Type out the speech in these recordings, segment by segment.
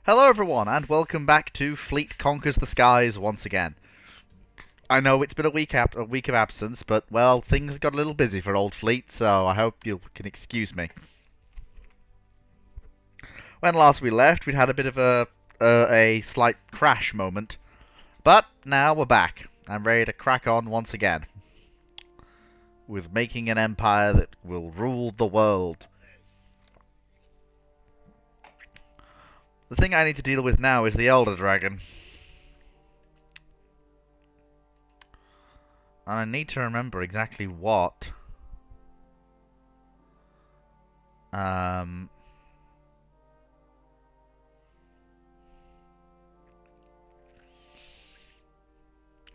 Hello everyone, and welcome back to Fleet Conquers the Skies once again. I know it's been a week of absence, but well, things got a little busy for old Fleet, so I hope you can excuse me. When last we left, we'd had a bit of a slight crash moment, but now we're back. I'm ready to crack on once again with making an empire that will rule the world. The thing I need to deal with now is the Elder Dragon. And I need to remember exactly what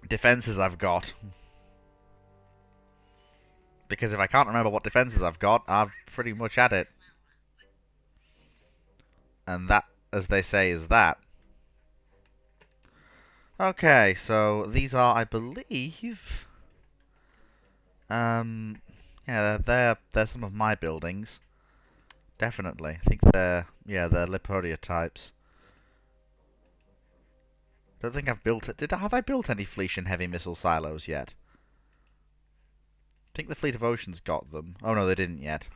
defenses I've got. Because if I can't remember what defenses I've got, I've pretty much had it. And that, as they say, is that. Okay, so these are, I believe, yeah, they're some of my buildings. Definitely. I think they're Liporia types. Don't think I've built it. Have I built any Fleet and heavy missile silos yet? I think the Fleet of Oceans got them. Oh no, they didn't yet.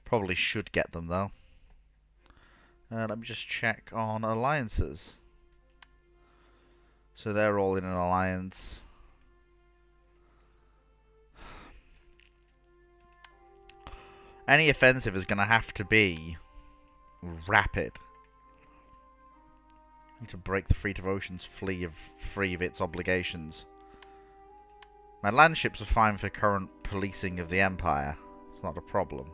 Probably should get them though. Let me just check on alliances. So they're all in an alliance. Any offensive is going to have to be rapid. I need to break the Fleet of Oceans free of its obligations. My land ships are fine for current policing of the Empire. It's not a problem.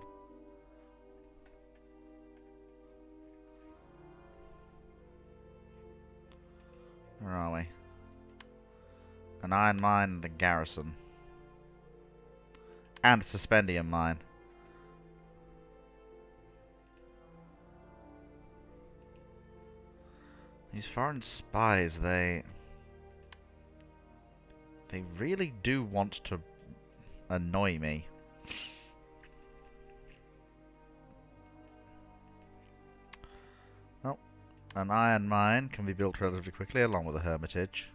Where are we? An iron mine and a garrison. And a suspendium mine. These foreign spies, they really do want to annoy me. Well, an iron mine can be built relatively quickly along with a hermitage.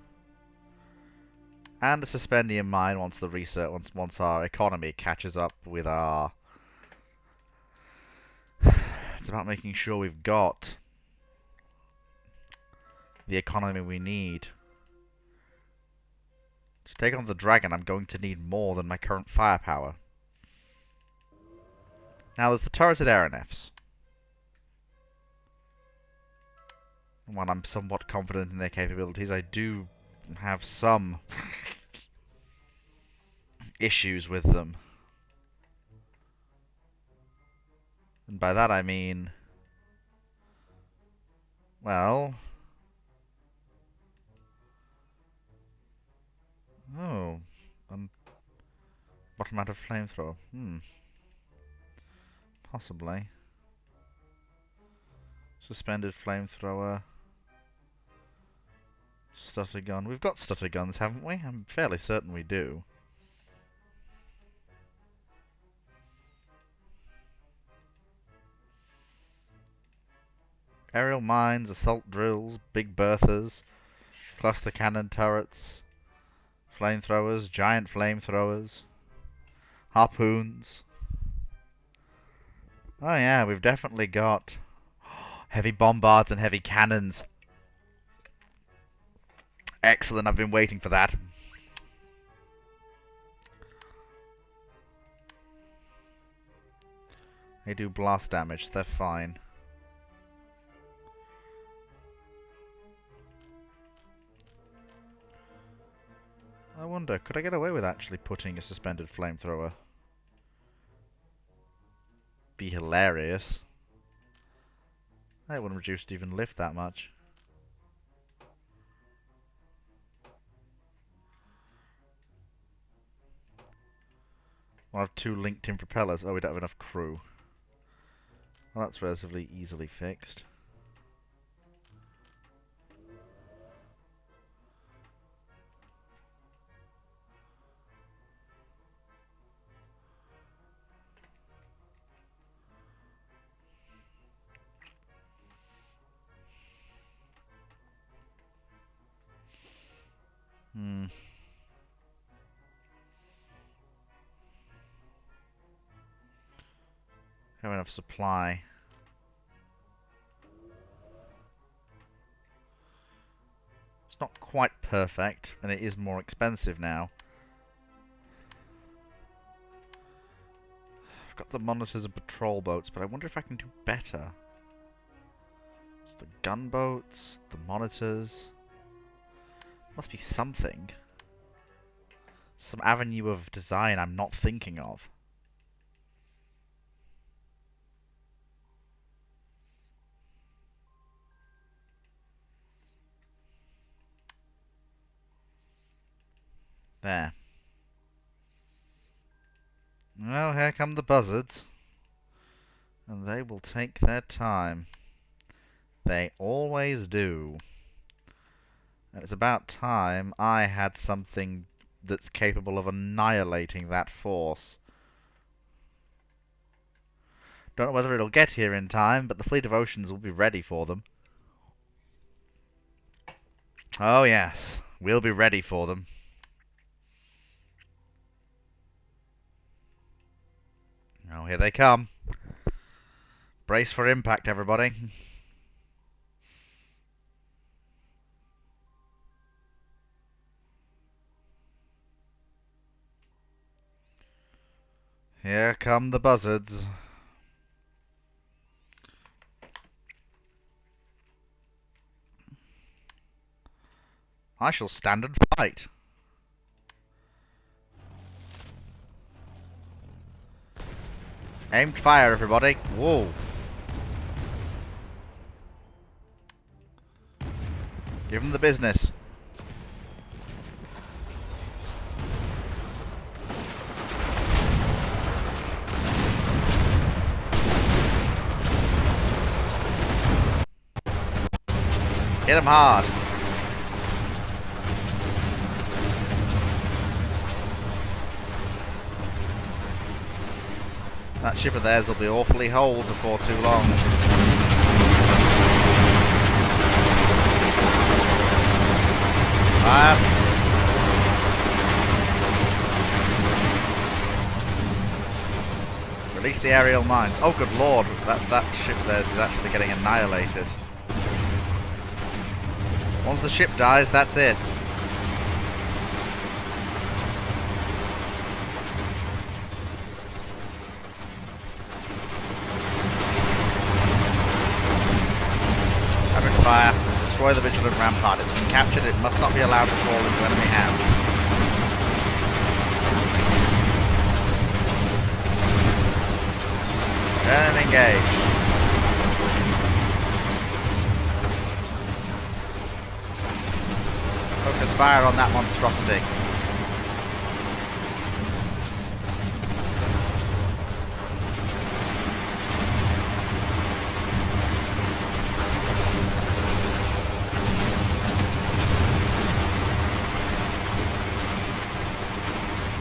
And a suspendium mine once the research once our economy catches up with our it's about making sure we've got the economy we need. To take on the dragon, I'm going to need more than my current firepower. Now there's the turreted aeronefs. While I'm somewhat confident in their capabilities, I do have some issues with them. And by that I mean, well, oh, what amount of flamethrower? Possibly. Suspended flamethrower. Stutter gun. We've got stutter guns, haven't we? I'm fairly certain we do. Aerial mines, assault drills, big berthas, cluster cannon turrets, flamethrowers, giant flamethrowers, harpoons. Oh yeah, we've definitely got heavy bombards and heavy cannons. Excellent, I've been waiting for that. They do blast damage, they're fine. I wonder, could I get away with actually putting a suspended flamethrower? Be hilarious. That wouldn't reduce even lift that much. We'll have two linked-in propellers. Oh, we don't have enough crew. Well, that's relatively easily fixed. Have enough supply. It's not quite perfect, and it is more expensive now. I've got the monitors and patrol boats, but I wonder if I can do better. It's the gunboats, the monitors. Must be something. Some avenue of design I'm not thinking of. There. Well, here come the buzzards. And they will take their time. They always do. And it's about time I had something that's capable of annihilating that force. Don't know whether it'll get here in time, but the fleet of oceans will be ready for them. Oh yes, we'll be ready for them. Oh, here they come. Brace for impact, everybody. Here come the buzzards. I shall stand and fight. Aimed fire, everybody. Whoa. Give them the business. Hit them hard. That ship of theirs will be awfully holed before too long. Fire. Release the aerial mines. Oh, good lord, that ship of theirs is actually getting annihilated. Once the ship dies, that's it. Rapid fire. Destroy the vigilant rampart. It's been captured. It must not be allowed to fall into enemy hands. Turn and engage. Focus fire on that monstrosity.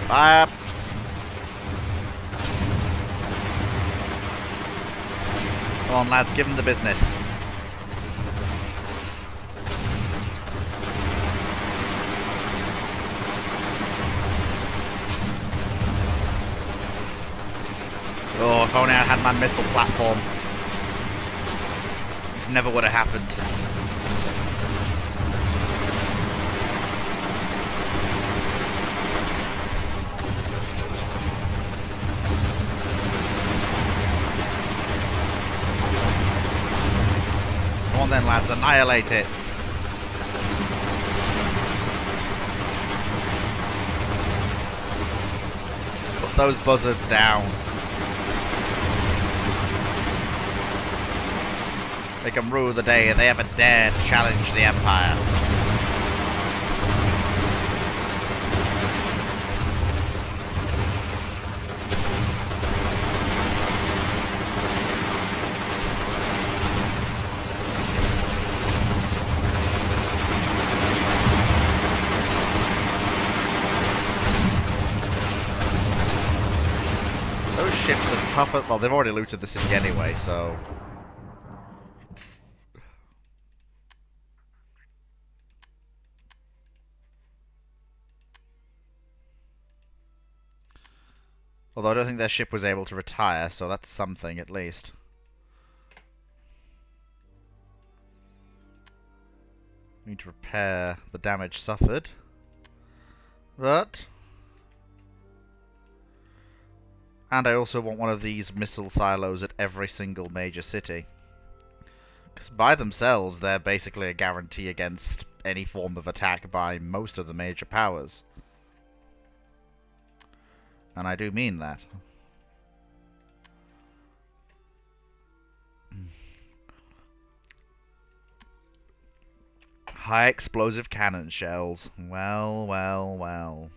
Fire! Come on, lads, give them the business. Oh, if only I had my missile platform. This never would have happened. Come on then, lads, annihilate it. Put those buzzards down. They can rule the day if they ever dare to challenge the Empire. Those ships are tougher. Well, they've already looted the city anyway, so... Although I don't think their ship was able to retire, so that's something at least. We need to repair the damage suffered. But... And I also want one of these missile silos at every single major city. Because by themselves, they're basically a guarantee against any form of attack by most of the major powers. And I do mean that. High explosive cannon shells. Well, well, well.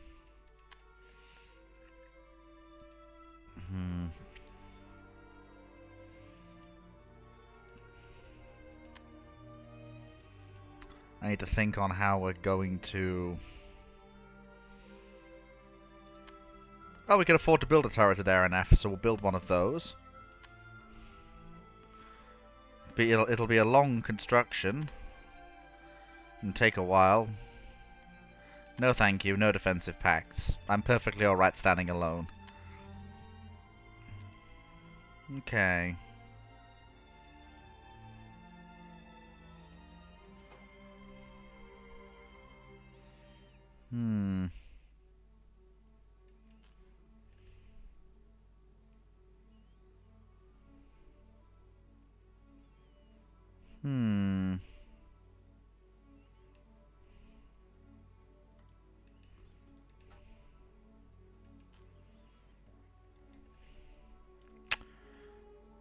I need to think on how we're going to... Oh, we can afford to build a turreted RNF, so we'll build one of those. But it'll be a long construction. And take a while. No thank you, no defensive pacts. I'm perfectly alright standing alone. Okay. Hmm.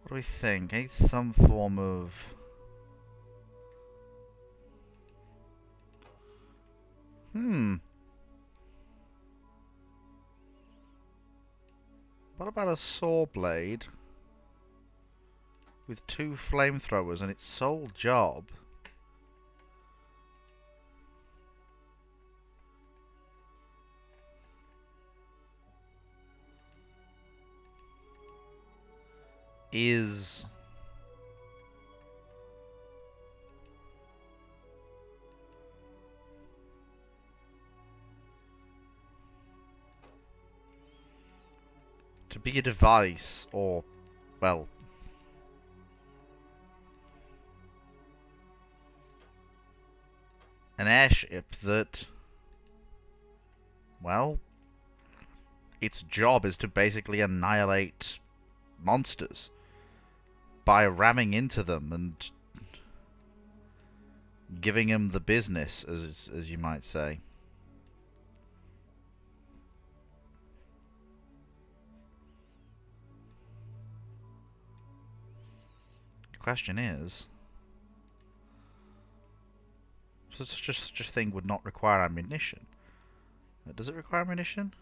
What do we think? I need some form of... What about a saw blade with 2 flamethrowers and its sole job is... to be a device, or, well... an airship that... well... its job is to basically annihilate monsters by ramming into them and giving them the business, as you might say. The question is, such a thing would not require ammunition. Does it require ammunition?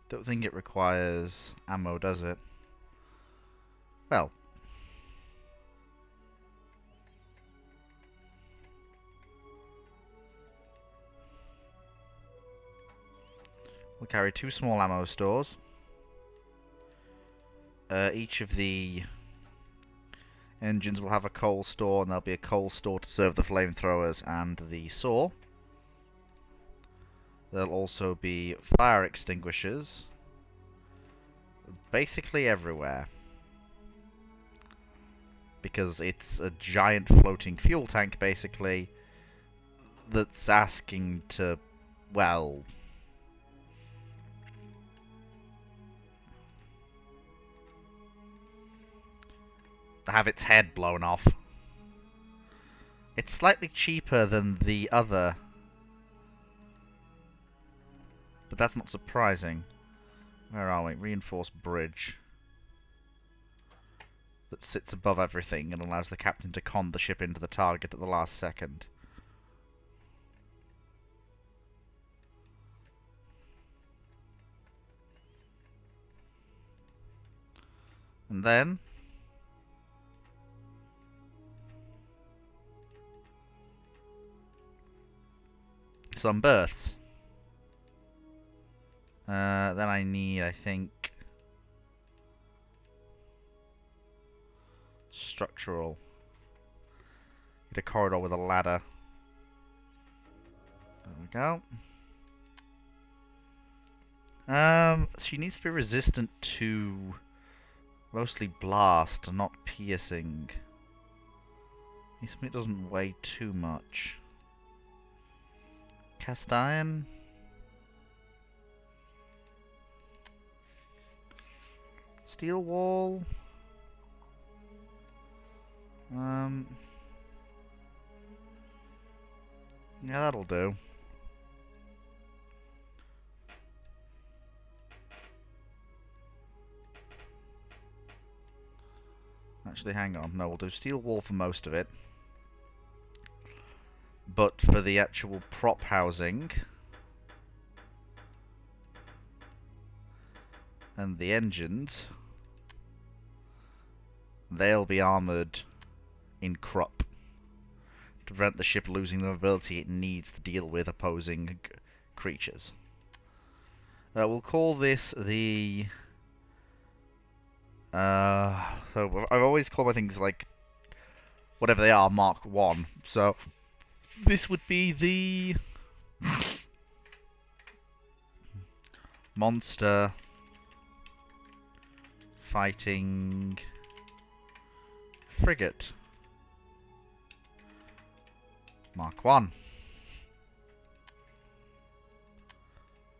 Don't think it requires ammo, does it? Well. We'll carry 2 small ammo stores. Each of the engines will have a coal store, and there'll be a coal store to serve the flamethrowers and the saw. There'll also be fire extinguishers basically everywhere, because it's a giant floating fuel tank basically that's asking to, well, have its head blown off. It's slightly cheaper than the other, but that's not surprising. Where are we? Reinforced bridge that sits above everything and allows the captain to con the ship into the target at the last second. And then some berths. Then I need, I think, structural. Need a corridor with a ladder. There we go. She needs to be resistant to mostly blast, not piercing. Something doesn't weigh too much. Cast iron. Steel wall. Yeah, that'll do. Actually, hang on. No, we'll do steel wall for most of it. But for the actual prop housing and the engines, they'll be armoured in Krupp to prevent the ship losing the mobility it needs to deal with opposing creatures. We'll call this the... so I've always called my things like, whatever they are, Mark 1. So this would be the monster fighting frigate Mark 1.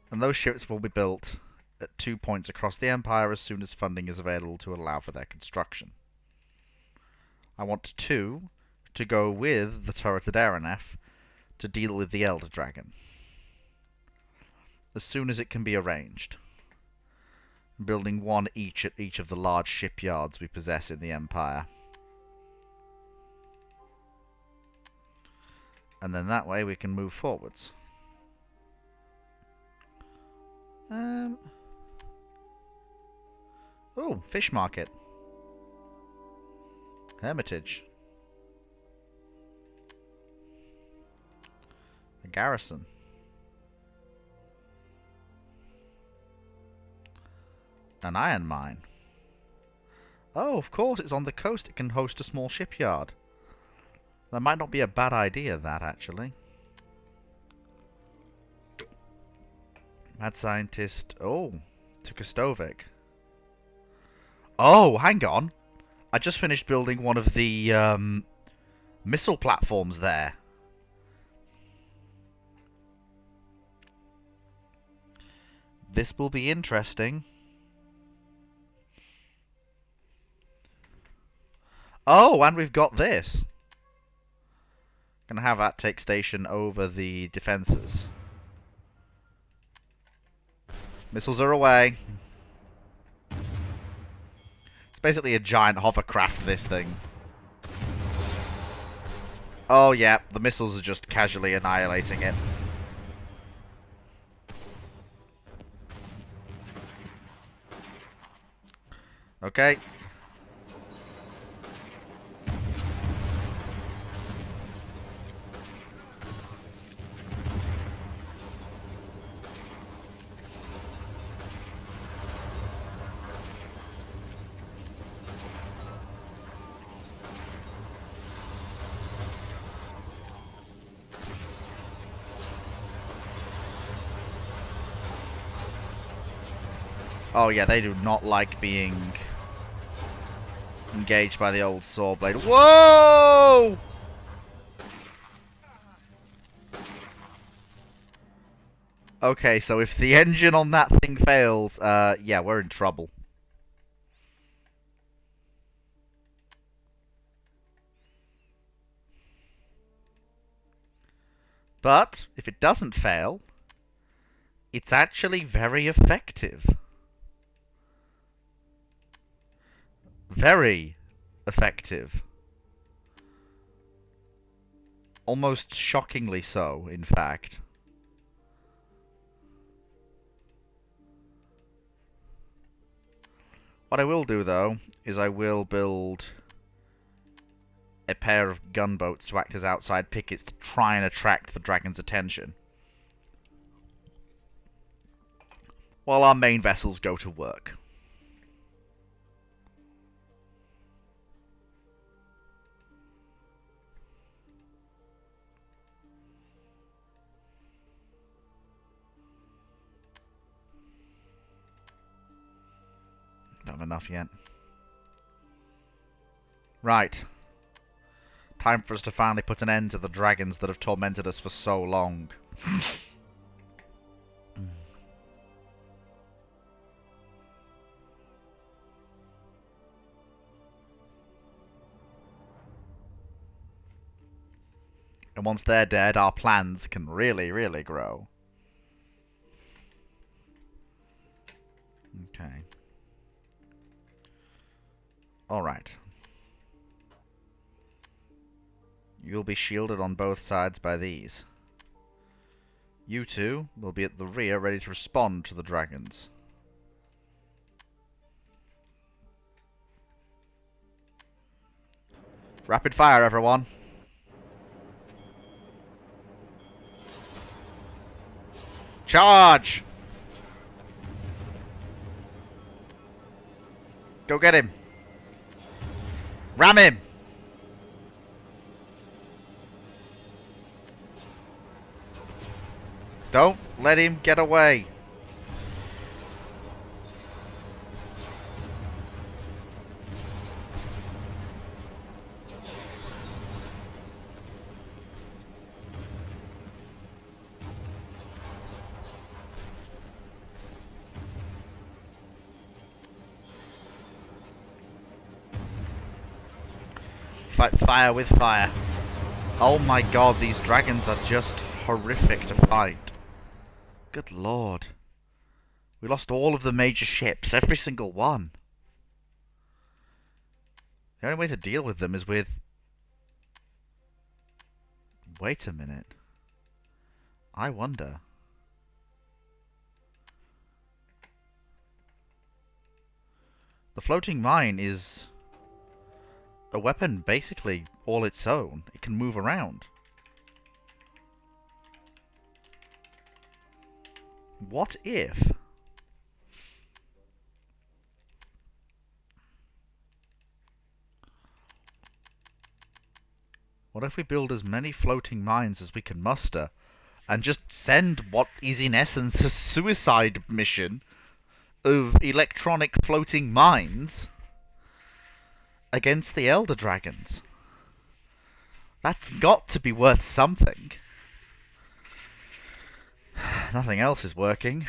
And those ships will be built at 2 points across the Empire as soon as funding is available to allow for their construction. I want 2 to go with the turreted aeronef to deal with the Elder Dragon as soon as it can be arranged. Building 1 each at each of the large shipyards we possess in the Empire. And then that way we can move forwards. Oh, fish market. Hermitage. A garrison. An iron mine. Oh, of course, it's on the coast. It can host a small shipyard. That might not be a bad idea, that, actually. Mad scientist. Oh, to Kostovic. Oh, hang on. I just finished building one of the missile platforms there. This will be interesting. Oh, and we've got this. Gonna have that take station over the defenses. Missiles are away. It's basically a giant hovercraft, this thing. Oh yeah, the missiles are just casually annihilating it. Okay. Oh yeah, they do not like being engaged by the old saw blade. Whoa! Okay, so if the engine on that thing fails, yeah, we're in trouble. But, if it doesn't fail, it's actually very effective. Very effective. Almost shockingly so, in fact. What I will do, though, is I will build a pair of gunboats to act as outside pickets to try and attract the dragon's attention, while our main vessels go to work. enough yet. Right. Time for us to finally put an end to the dragons that have tormented us for so long. And once they're dead, our plans can really, really grow. Okay. Alright. You'll be shielded on both sides by these. You two will be at the rear ready to respond to the dragons. Rapid fire, everyone. Charge! Go get him. Ram him! Don't let him get away. Fight fire with fire. Oh my god, these dragons are just horrific to fight. Good lord. We lost all of the major ships, every single one. The only way to deal with them is with... Wait a minute. I wonder. The floating mine is a weapon basically all its own. It can move around. What if... What if we build as many floating mines as we can muster, and just send what is in essence a suicide mission of electronic floating mines against the Elder Dragons? That's got to be worth something. Nothing else is working.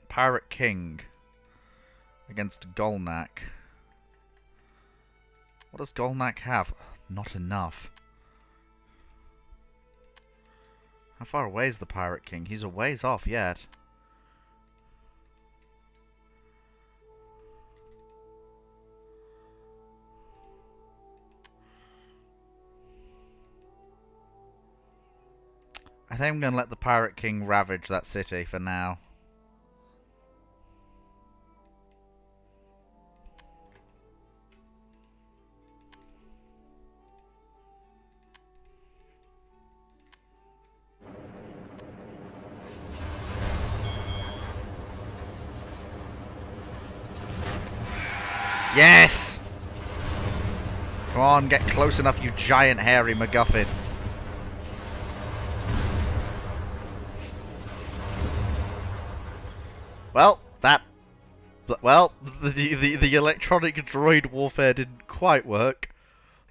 Pirate King against Golnak. What does Golnak have? Not enough. How far away is the Pirate King? He's a ways off yet. I think I'm going to let the Pirate King ravage that city for now. Yes! Come on, get close enough, you giant hairy MacGuffin. Well, the electronic droid warfare didn't quite work,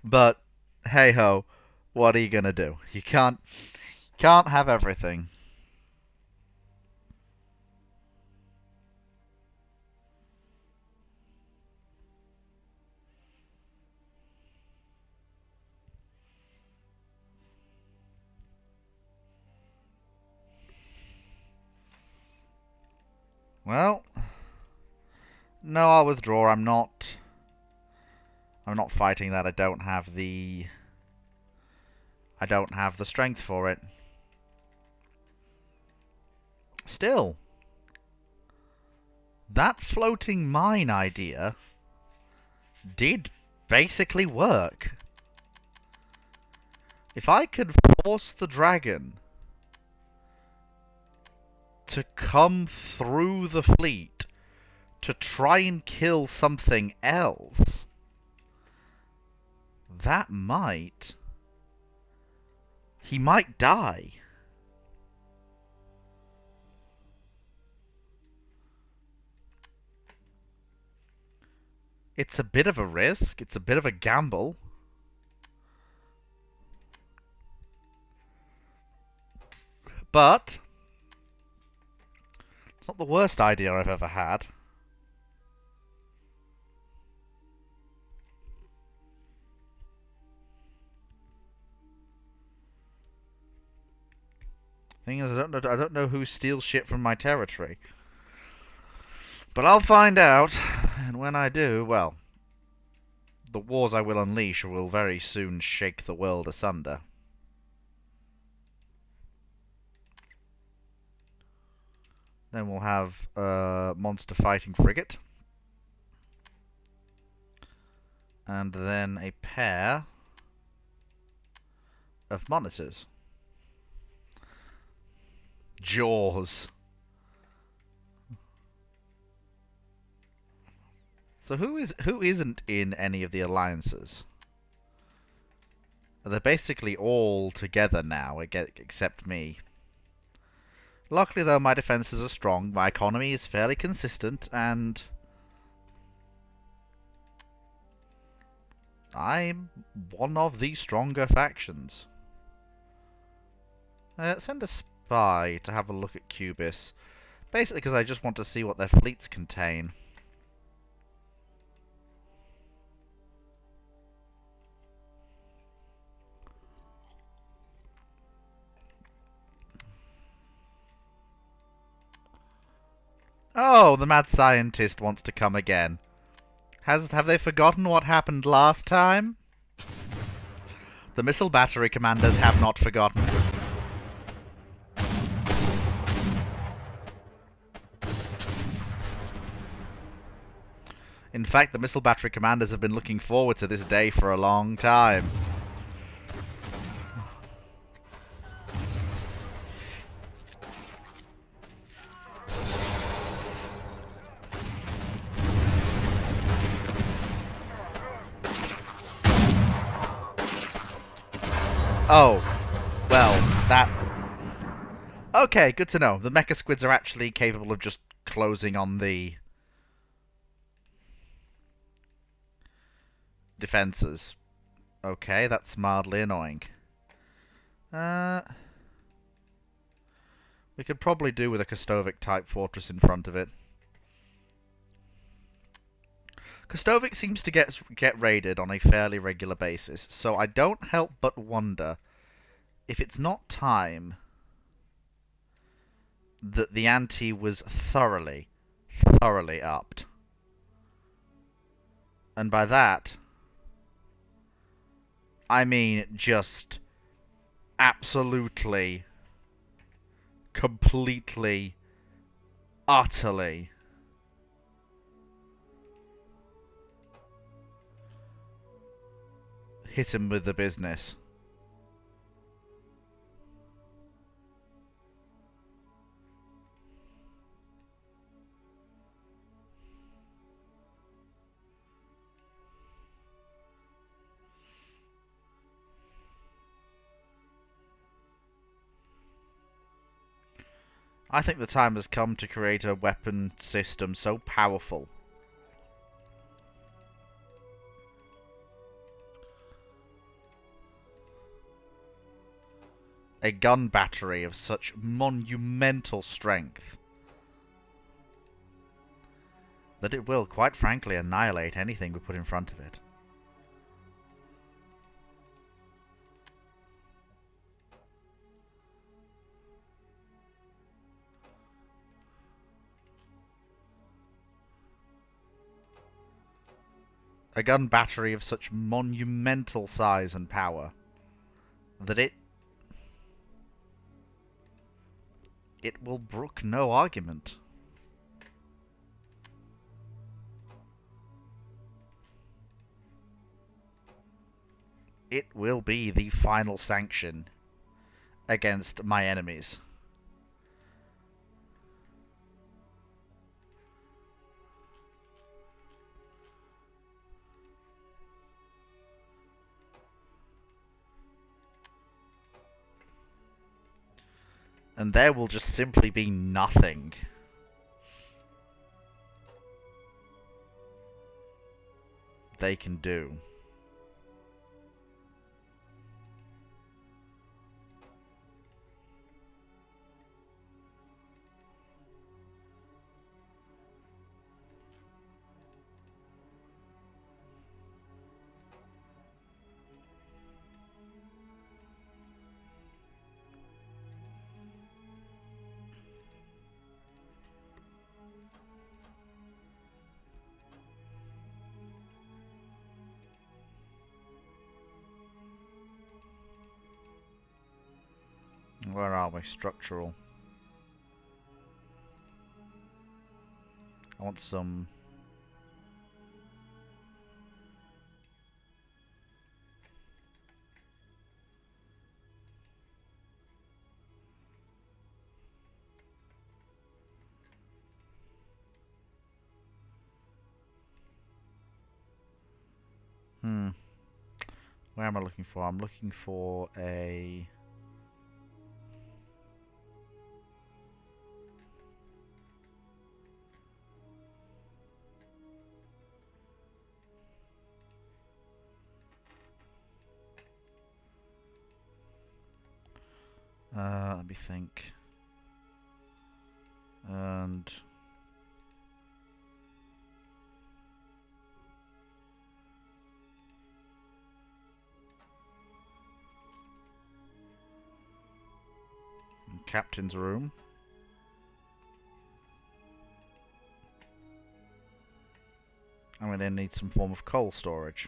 but hey ho, what are you gonna do? You can't have everything. Well, no, I'll withdraw. I'm not fighting that. I don't have the strength for it. Still, that floating mine idea did basically work. If I could force the dragon to come through the fleet to try and kill something else, that might... he might die. It's a bit of a risk. It's a bit of a gamble. But it's not the worst idea I've ever had. Thing is, I don't know who steals shit from my territory. But I'll find out, and when I do, well, the wars I will unleash will very soon shake the world asunder. Then we'll have a monster fighting frigate. And then a pair of monitors. Jaws. So who isn't in any of the alliances? They're basically all together now, except me. Luckily though, my defences are strong, my economy is fairly consistent, and I'm one of the stronger factions. Send a spy to have a look at Cubis. Basically because I just want to see what their fleets contain. Oh, the mad scientist wants to come again. Have they forgotten what happened last time? The missile battery commanders have not forgotten. In fact, the missile battery commanders have been looking forward to this day for a long time. Oh, well, that... Okay, good to know. The mecha squids are actually capable of just closing on the defenses. Okay, that's mildly annoying. We could probably do with a Kostovic-type fortress in front of it. Kostovic seems to get raided on a fairly regular basis, so I don't help but wonder if it's not time that the ante was thoroughly upped. And by that, I mean just absolutely, completely, utterly hit him with the business. I think the time has come to create a weapon system so powerful a gun battery of such monumental strength that it will, quite frankly, annihilate anything we put in front of it. A gun battery of such monumental size and power that it will brook no argument. it will be the final sanction against my enemies. And there will just simply be nothing they can do. Where are we? Structural. I want some... Where am I looking for? I'm looking for a... let me think. And... Captain's room. I'm going to need some form of coal storage.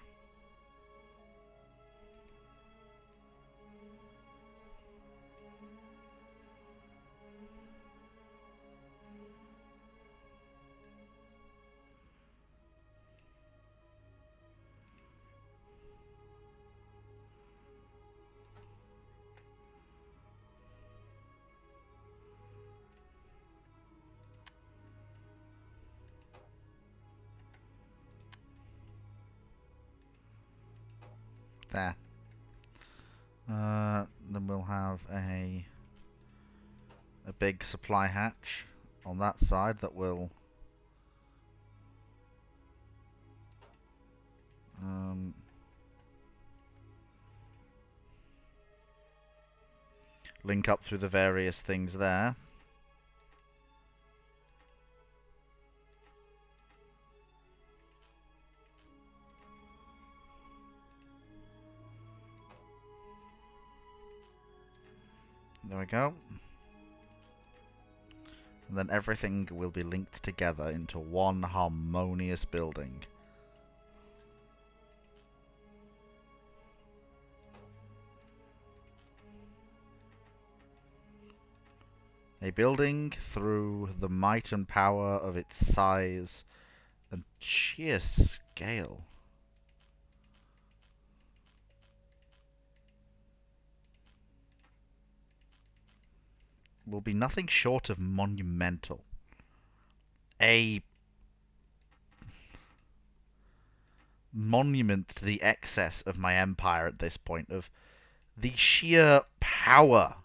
There. Then we'll have a big supply hatch on that side that will link up through the various things there. There we go. And then everything will be linked together into one harmonious building. A building through the might and power of its size and sheer scale. Will be nothing short of monumental. A monument to the excess of my empire at this point, of the sheer power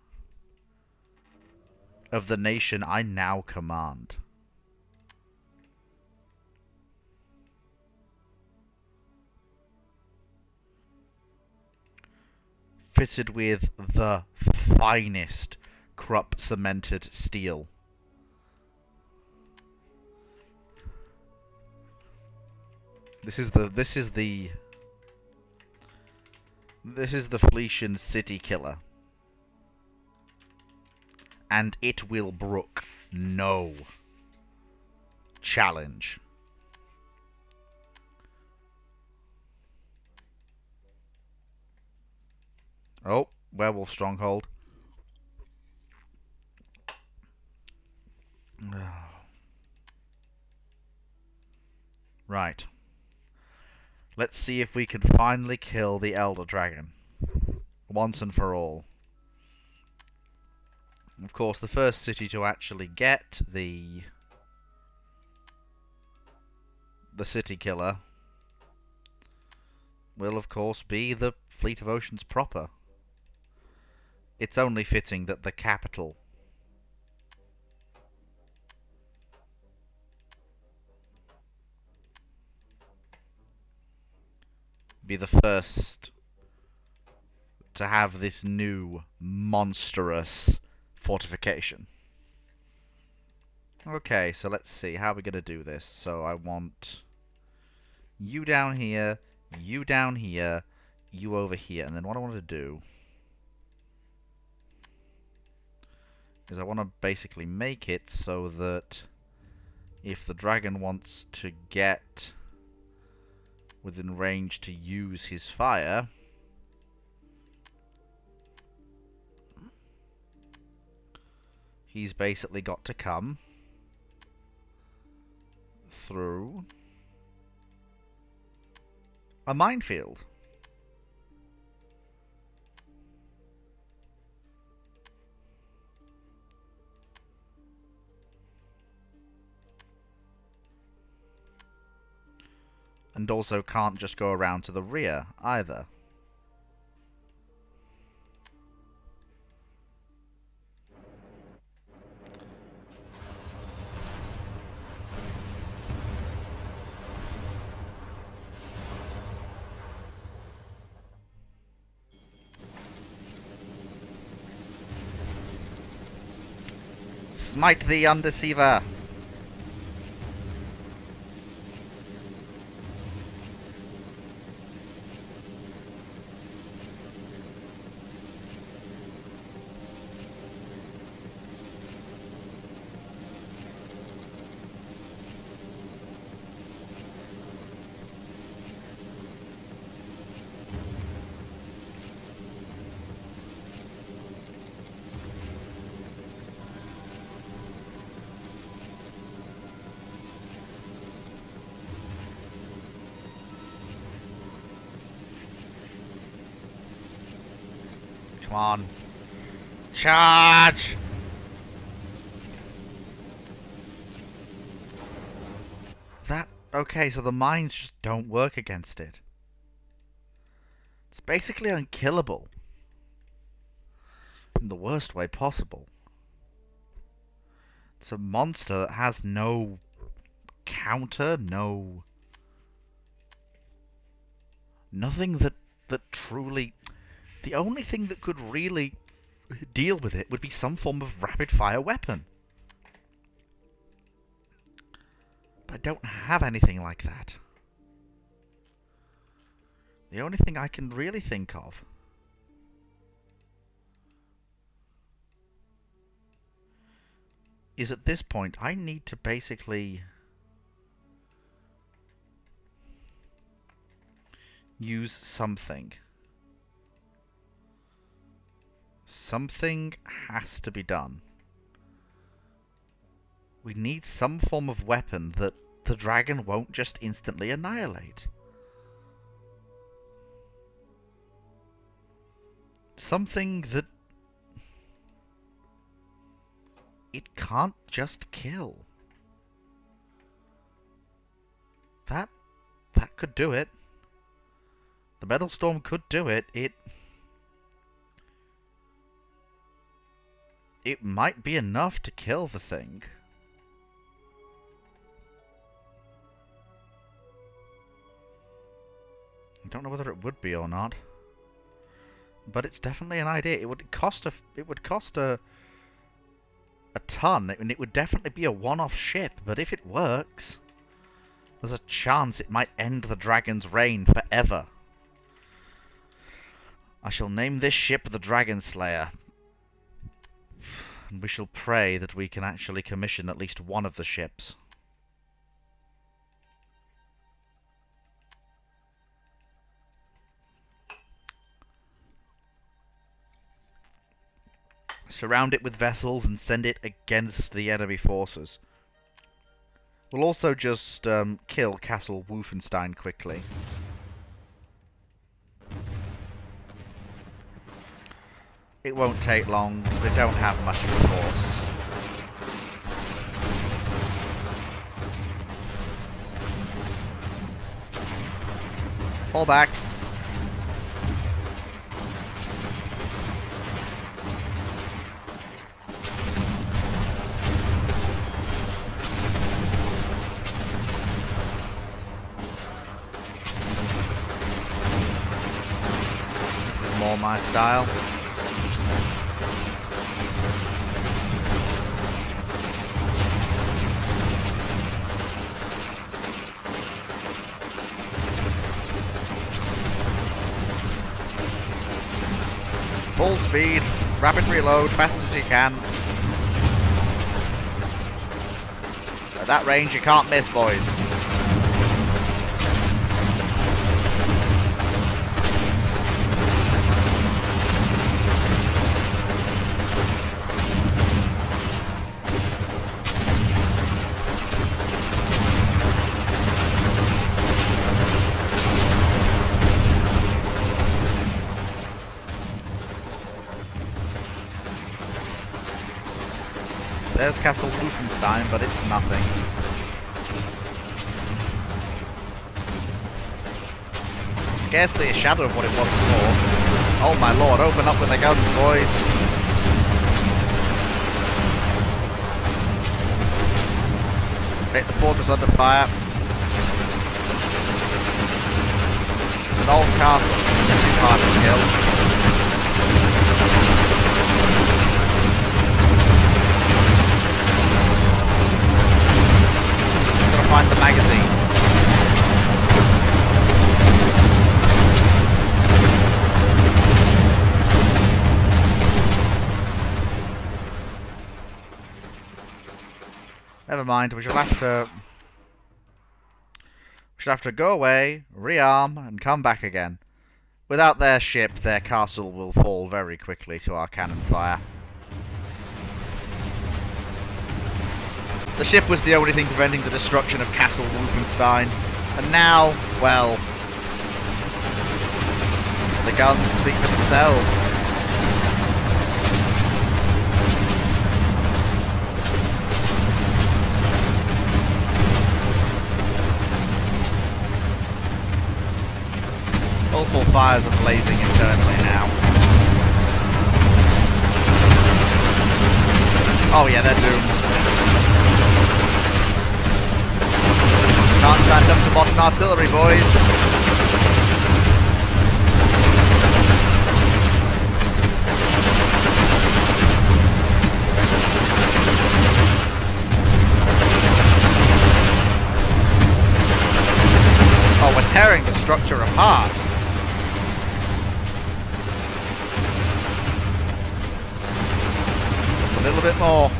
of the nation I now command. Fitted with the finest Krupp cemented steel. This is the Felician city killer. And it will brook no challenge. Oh, werewolf stronghold. Right. Let's see if we can finally kill the Elder Dragon. Once and for all. Of course, the first city to actually get the city killer will, of course, be the Fleet of Oceans proper. It's only fitting that the capital be the first to have this new monstrous fortification. Okay, so let's see, how are we going to do this? So I want you down here, you down here, you over here, and then what I want to do is I want to basically make it so that if the dragon wants to get within range to use his fire, he's basically got to come through a minefield. And also can't just go around to the rear either. Smite the undeceiver! Come on. Charge! Okay, so the mines just don't work against it. It's basically unkillable. In the worst way possible. It's a monster that has no counter, nothing that truly... The only thing that could really deal with it would be some form of rapid-fire weapon. But I don't have anything like that. The only thing I can really think of is at this point I need to basically use something. Something has to be done. We need some form of weapon that the dragon won't just instantly annihilate. Something that it can't just kill. That could do it. The Metal Storm could do it. It might be enough to kill the thing. I don't know whether it would be or not, but it's definitely an idea. It would cost a ton, and it would definitely be a one-off ship. But if it works, there's a chance it might end the dragon's reign forever. I shall name this ship the Dragon Slayer. And we shall pray that we can actually commission at least one of the ships. Surround it with vessels and send it against the enemy forces. We'll also just kill Castle Wolfenstein quickly. It won't take long. They don't have much of a force. Pull back. More my style. Full speed, rapid reload, fast as you can. At that range you can't miss, boys. There's Castle Wolfenstein, but it's nothing. Scarcely a shadow of what it was before. Oh my lord, open up with the guns, boys. Okay, the fortress under fire. An old castle, too hard to kill. Find the magazine. Never mind, we shall have to go away, rearm, and come back again. Without their ship, their castle will fall very quickly to our cannon fire. The ship was the only thing preventing the destruction of Castle Wolfenstein, and now, well, the guns speak for themselves. Multiple fires are blazing internally now. Oh yeah, they're doomed. Can't stand up to modern artillery, boys. Oh, we're tearing the structure apart. A little bit more.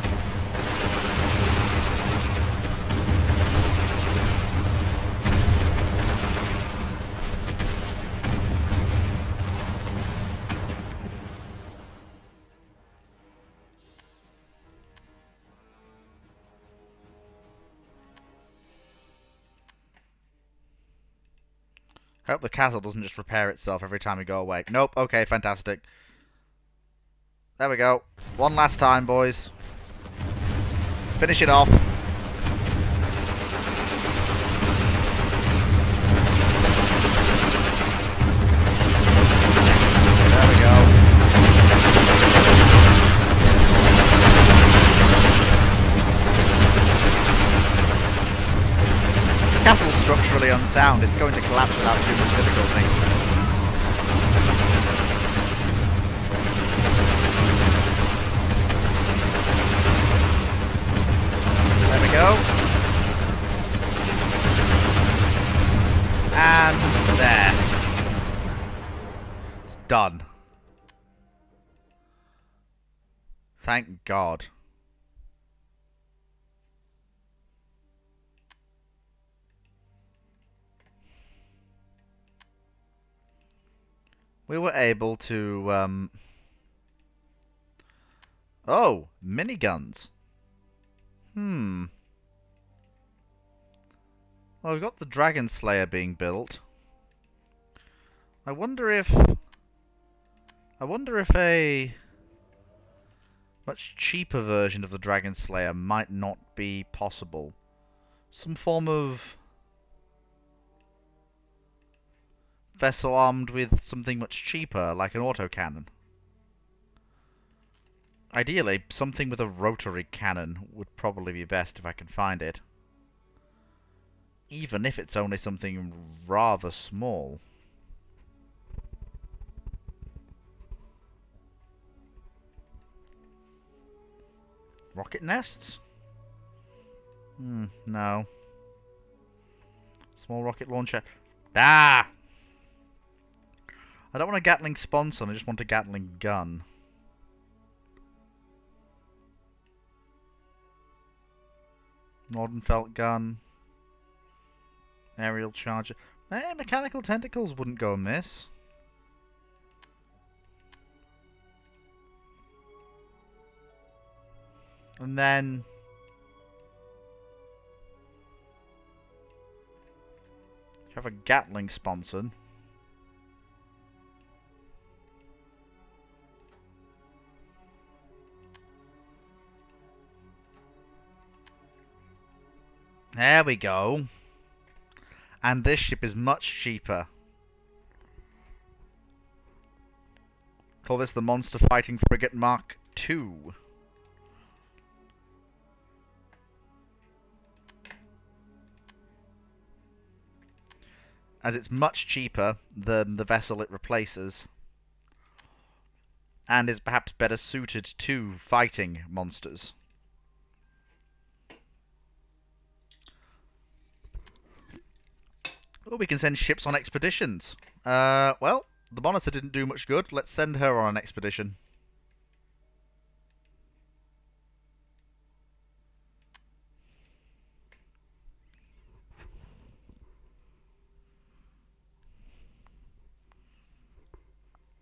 Hope the castle doesn't just repair itself every time we go away. Nope, okay, fantastic. There we go. One last time, boys. Finish it off. There we go. The castle's structurally unsound. It's going to collapse without too much difficulty. There we go. And there. It's done. Thank God. We were able to, oh, miniguns. Well, we've got the Dragon Slayer being built. I wonder if a Much cheaper version of the Dragon Slayer might not be possible. Some form of vessel armed with something much cheaper, like an autocannon. Ideally, something with a rotary cannon would probably be best if I can find it. Even if it's only something rather small. Rocket nests? No. Small rocket launcher. Ah! I don't want a Gatling Sponson, I just want a Gatling gun. Nordenfelt gun. Aerial charger. Mechanical tentacles wouldn't go amiss. And then you have a Gatling Sponson. There we go. And this ship is much cheaper. Call this the Monster Fighting Frigate Mark II. As it's much cheaper than the vessel it replaces. And is perhaps better suited to fighting monsters. Oh, we can send ships on expeditions. Well, the Monitor didn't do much good. Let's send her on an expedition.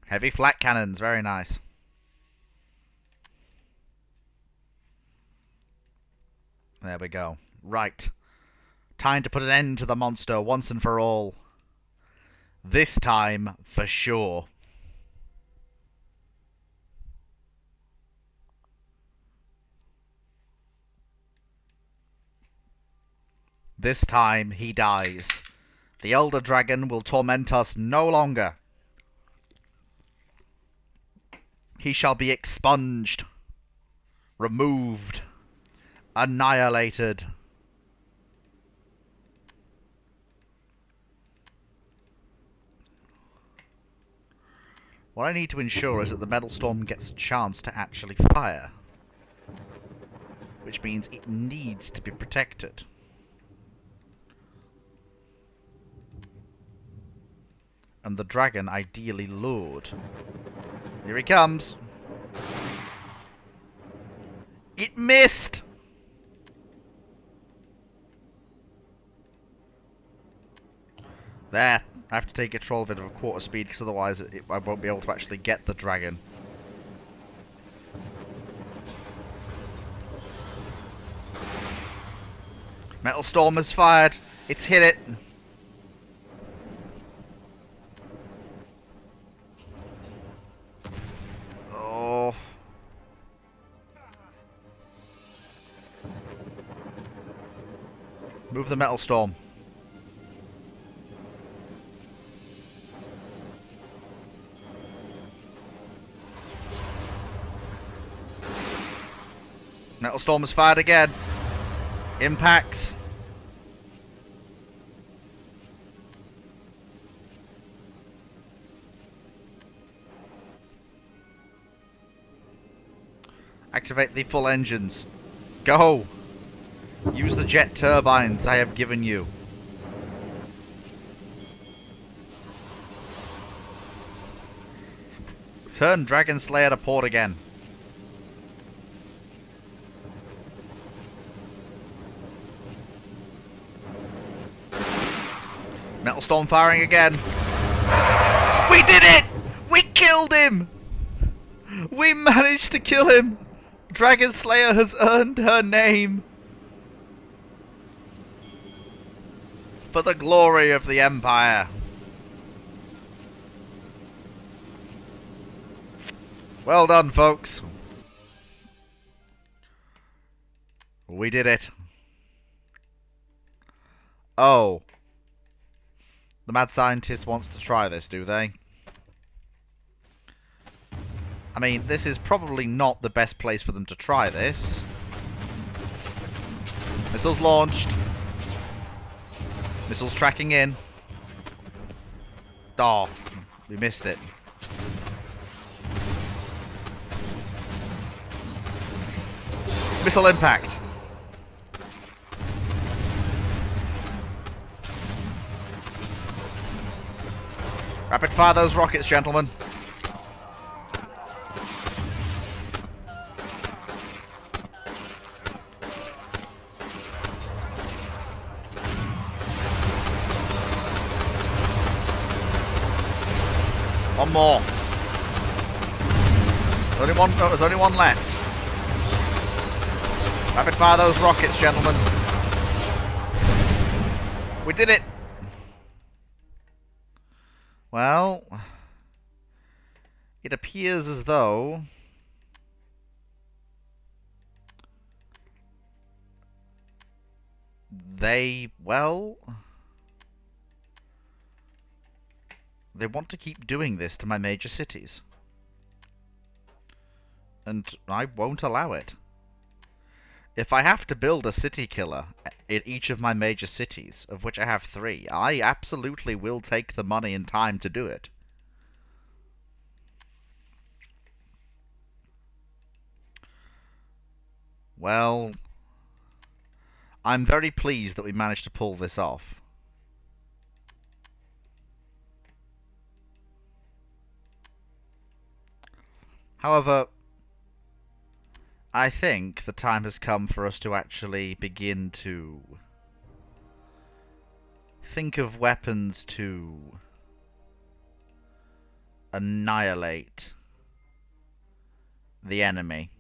Heavy flak cannons, very nice. There we go. Right. Time to put an end to the monster once and for all. This time, for sure. This time, he dies. The Elder Dragon will torment us no longer. He shall be expunged, removed, annihilated. What I need to ensure is that the Metal Storm gets a chance to actually fire. Which means it needs to be protected. And the dragon ideally lured. Here he comes. It missed! There. I have to take control of it at a quarter speed because otherwise I won't be able to actually get the dragon. Metal Storm has fired. It's hit it. Oh. Move the Metal Storm. Metal Storm has fired again. Impacts. Activate the full engines. Go! Use the jet turbines I have given you. Turn Dragon Slayer to port again. Metal Storm firing again. We did it! We killed him! We managed to kill him! Dragon Slayer has earned her name! For the glory of the Empire. Well done, folks. We did it. Oh. The mad scientist wants to try this, do they? I mean, this is probably not the best place for them to try this. Missiles launched. Missiles tracking in. Oh, we missed it. Missile impact. Rapid fire those rockets, gentlemen. One more. There's only one left. Rapid fire those rockets, gentlemen. We did it. Well, it appears as though they want to keep doing this to my major cities. And I won't allow it. If I have to build a city killer in each of my major cities, of which I have 3, I absolutely will take the money and time to do it. Well, I'm very pleased that we managed to pull this off. However, I think the time has come for us to actually begin to think of weapons to annihilate the enemy.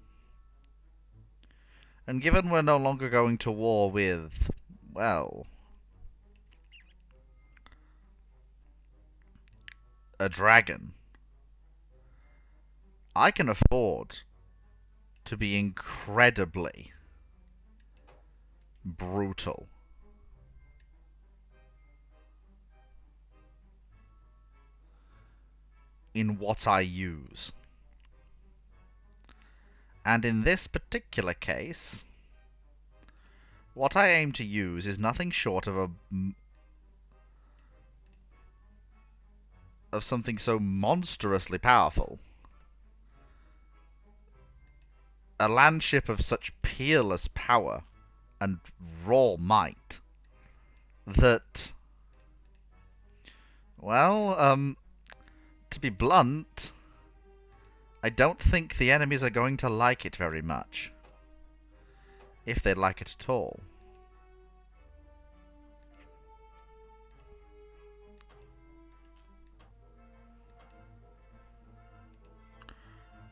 And given we're no longer going to war with, well, a dragon, I can afford to be incredibly brutal. In what I use. And in this particular case, what I aim to use is nothing short of something so monstrously powerful. A landship of such peerless power and raw might that, well, to be blunt, I don't think the enemies are going to like it very much. If they like it at all.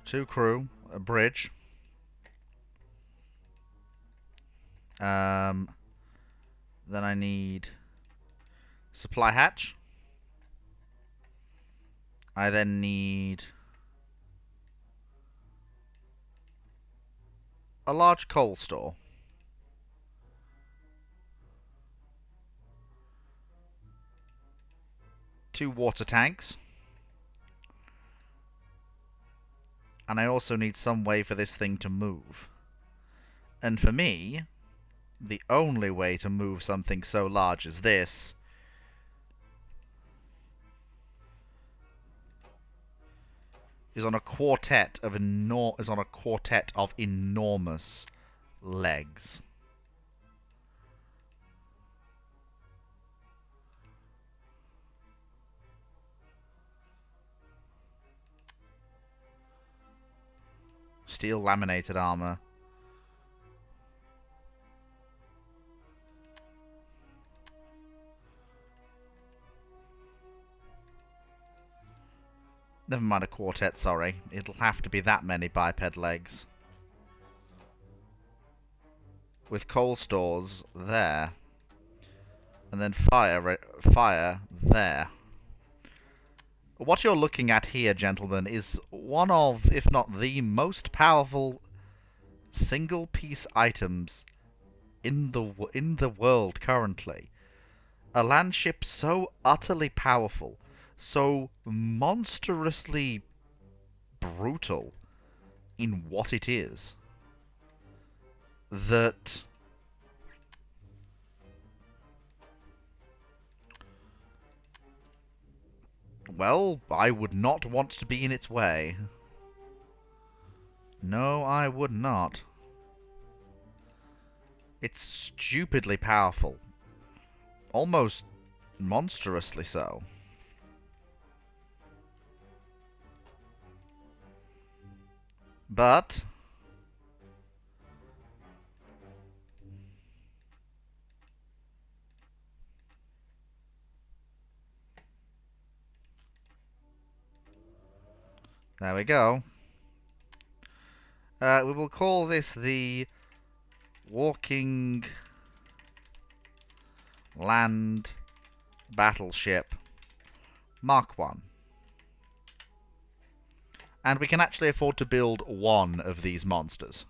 Two crew, a bridge. Then I need supply hatch. I then need a large coal store. Two water tanks. And I also need some way for this thing to move. And for me, the only way to move something so large as this is on a quartet of enormous legs. Steel laminated armor. Never mind a quartet, sorry. It'll have to be that many biped legs. With coal stores there. And then fire there. What you're looking at here, gentlemen, is one of, if not the most powerful single-piece items in the world currently. A landship so utterly powerful, so monstrously brutal in what it is, that well, I would not want to be in its way. No, I would not. It's stupidly powerful. Almost monstrously so. But there we go. We will call this the Walking Land Battleship Mark 1. And we can actually afford to build one of these monsters.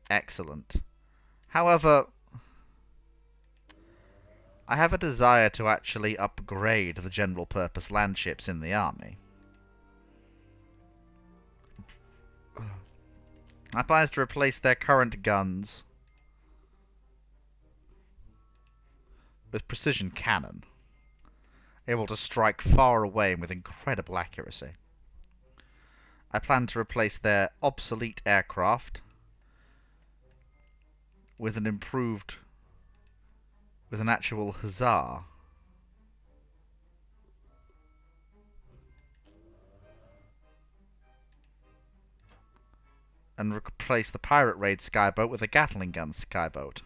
Excellent. However, I have a desire to actually upgrade the general purpose landships in the army. My plan is to replace their current guns with precision cannon, able to strike far away and with incredible accuracy. I plan to replace their obsolete aircraft with an improved, with an actual hussar. And replace the pirate raid skyboat with a Gatling gun skyboat.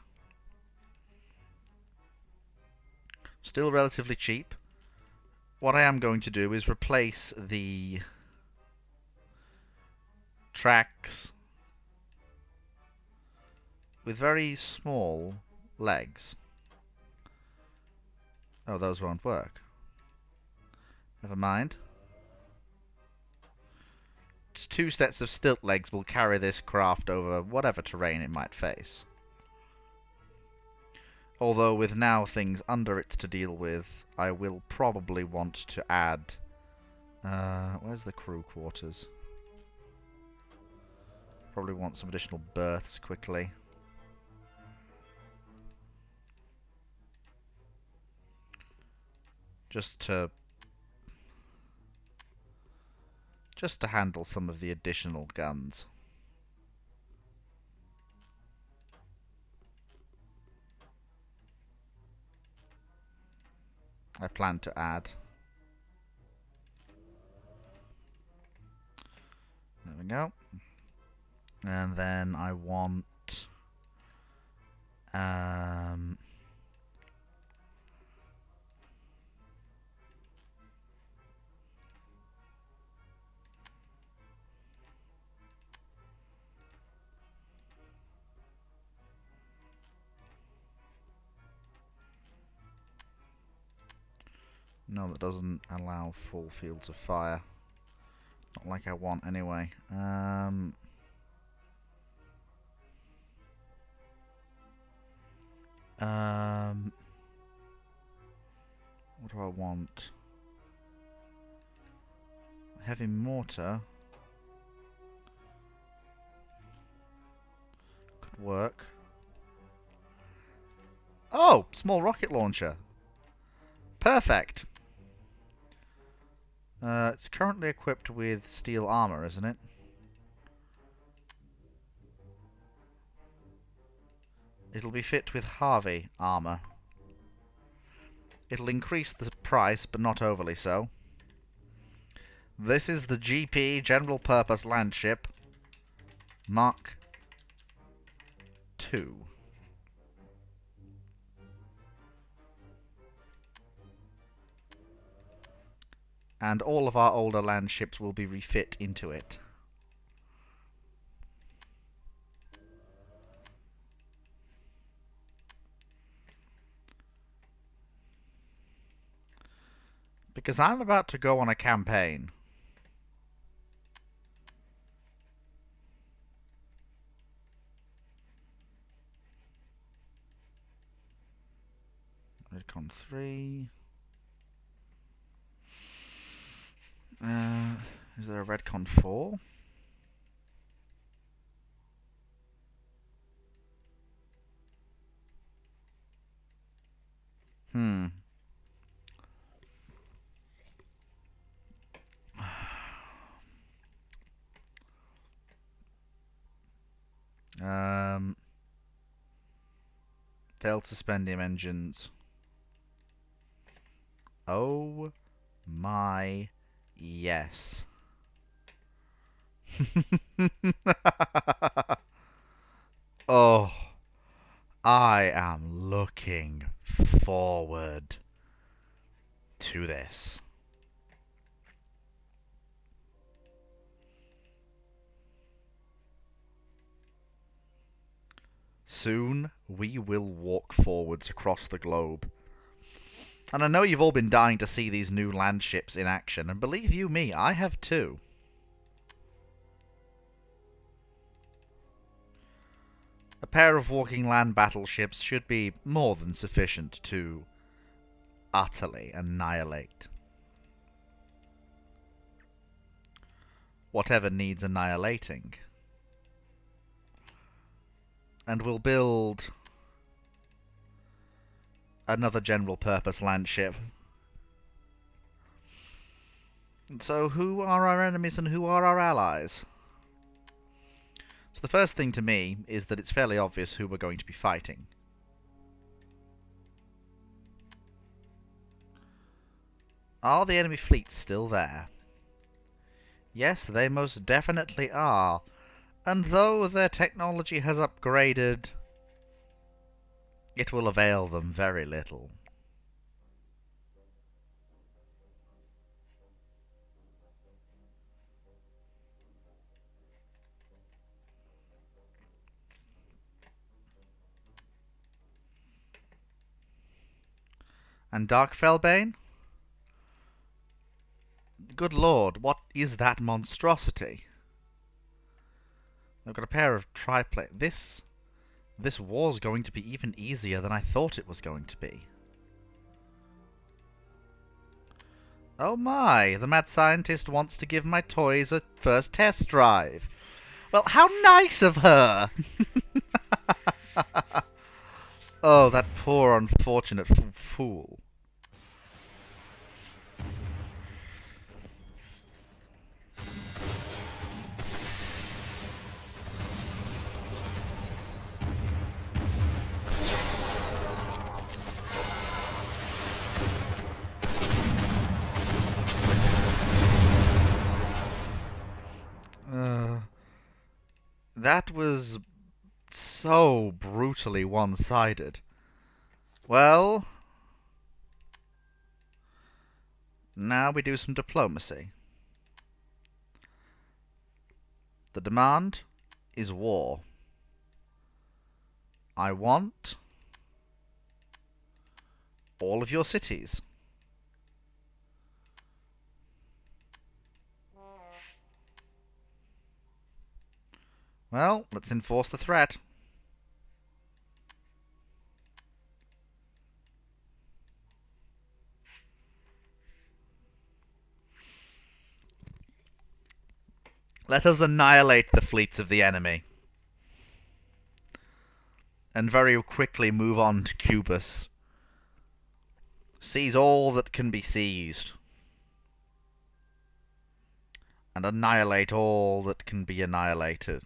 Still relatively cheap. What I am going to do is replace the tracks with very small legs. Oh, those won't work. Never mind. Two sets of stilt legs will carry this craft over whatever terrain it might face. Although with now things under it to deal with, I will probably want to add... where's the crew quarters? Probably want some additional berths quickly. Just to handle some of the additional guns. I plan to add. There we go. And then I want no, that doesn't allow full fields of fire. Not like I want anyway. What do I want? Heavy mortar could work. Oh, small rocket launcher. Perfect. It's currently equipped with steel armor, isn't it? It'll be fit with Harvey armor. It'll increase the price, but not overly so. This is the GP General Purpose Landship Mark 2. And all of our older landships will be refit into it. Because I'm about to go on a campaign. Redcon 3. Is there a Redcon 4? Hmm. Failed to suspend the engines. Oh my yes. Oh, I am looking forward to this. Soon we will walk forwards across the globe. And I know you've all been dying to see these new land ships in action, and believe you me, I have too. A pair of walking land battleships should be more than sufficient to utterly annihilate whatever needs annihilating. And we'll build another general purpose land ship. And so who are our enemies and who are our allies? So the first thing to me is that it's fairly obvious who we're going to be fighting. Are the enemy fleets still there? Yes, they most definitely are. And though their technology has upgraded, it will avail them very little. And Darkfellbane? Good lord, what is that monstrosity? I've got a pair of triplate. This war's going to be even easier than I thought it was going to be. Oh my, the mad scientist wants to give my toys a first test drive. Well, how nice of her! Oh, that poor unfortunate fool. That was so brutally one-sided. Well, now we do some diplomacy. The demand is war. I want all of your cities. Well, let's enforce the threat. Let us annihilate the fleets of the enemy. And very quickly move on to Cubus. Seize all that can be seized. And annihilate all that can be annihilated.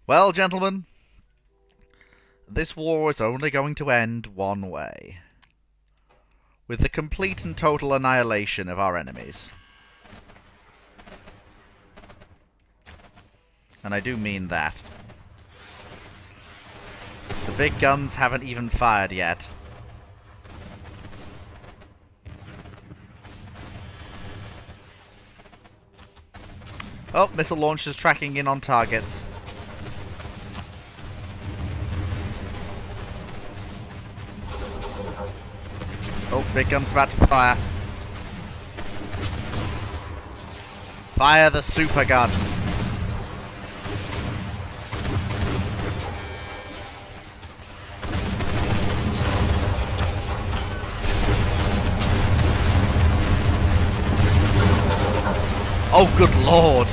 Well, gentlemen, this war is only going to end one way. With the complete and total annihilation of our enemies. And I do mean that. The big guns haven't even fired yet. Oh, missile launchers tracking in on targets. Oh, big gun's about to fire. Fire the super gun. Oh, good lord.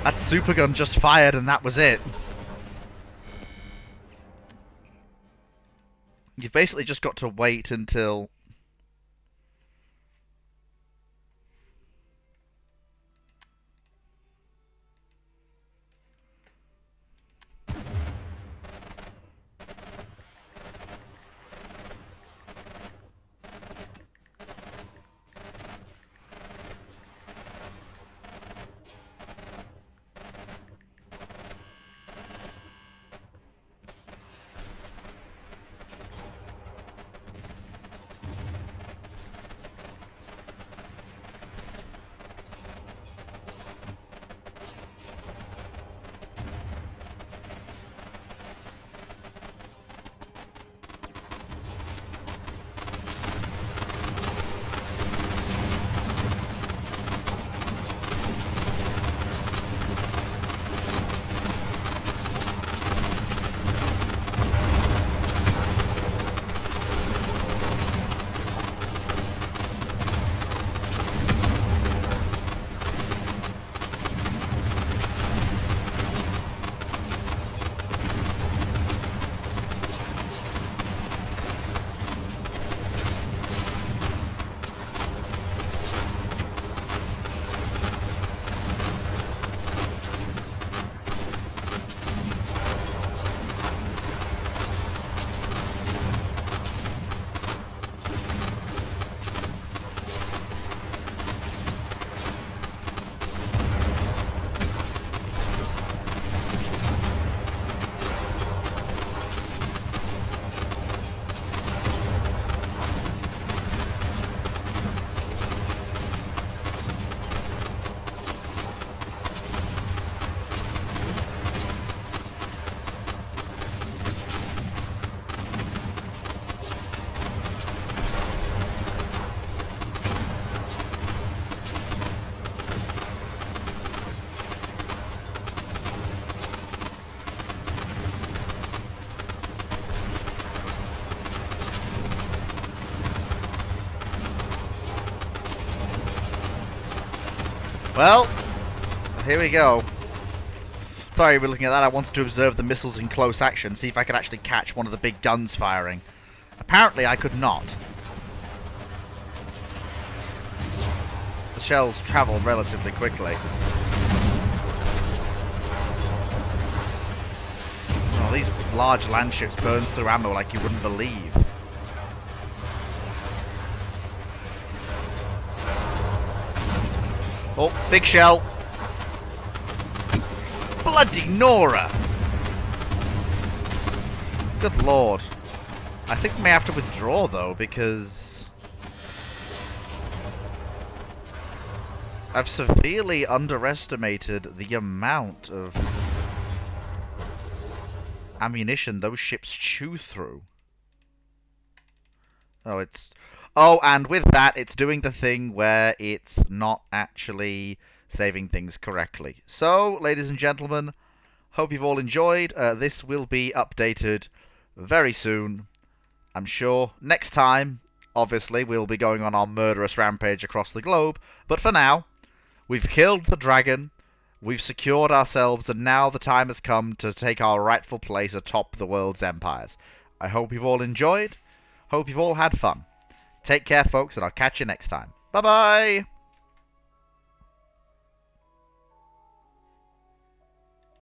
That super gun just fired and that was it. You've basically just got to wait until... Well, here we go. Sorry we're looking at that. I wanted to observe the missiles in close action, see if I could actually catch one of the big guns firing. Apparently I could not. The shells travel relatively quickly. Oh, these large land ships burn through ammo like you wouldn't believe. Oh, big shell. Bloody Nora! Good lord. I think we may have to withdraw though, because I've severely underestimated the amount of ammunition those ships chew through. Oh, and with that, it's doing the thing where it's not actually saving things correctly. So, ladies and gentlemen, hope you've all enjoyed. This will be updated very soon, I'm sure. Next time, obviously, we'll be going on our murderous rampage across the globe. But for now, we've killed the dragon, we've secured ourselves, and now the time has come to take our rightful place atop the world's empires. I hope you've all enjoyed. Hope you've all had fun. Take care, folks, and I'll catch you next time. Bye-bye!